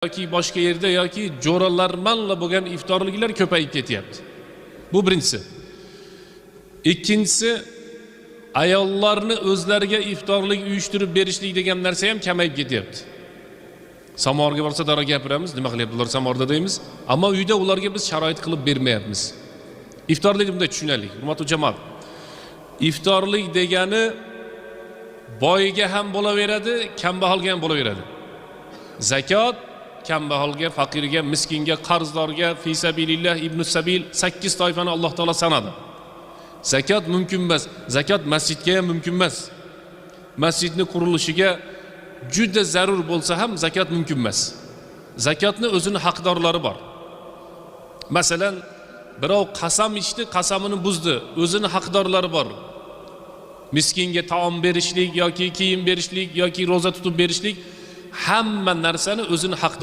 yoki boshqa yerda yoki jo'ralarmanla bo'lgan iftorliklar ko'payib ketyapti. Bu birinchisi. Ikkinchisi, ayollarni o'zlariga iftorlik uyushtirib berishlik degan narsa ham kamayib ketyapti. Samorga borsa daro gapiramiz, nima qilyaptilar samorda deymiz, ammo uyda ularga biz sharoit qilib bermayapmiz. Iftorlik bunda tushunaylik, hurmatli jamoat. İftorlik degani boyga ham bo'laveradi, kambag'alga ham bo'laveradi. Zakot kambag'alga, faqirga, miskinga, qarzdorga, fi sabilillah, ibn sabil 8 toifani Alloh taolo sanadi. Zakot mumkin emas. Zakot masjidga ham mumkin emas. Masjidning qurilishiga juda zarur bo'lsa ham zakot mumkin emas. Zakotning o'zining haqdorlari bor. Masalan, birov qasam ichdi, qasamini buzdi, o'zining haqdorlari bor. Miskinga taom berishlik yoki kiyim berishlik yoki roza tutib berishlik hamma narsani o'zining haqdorlari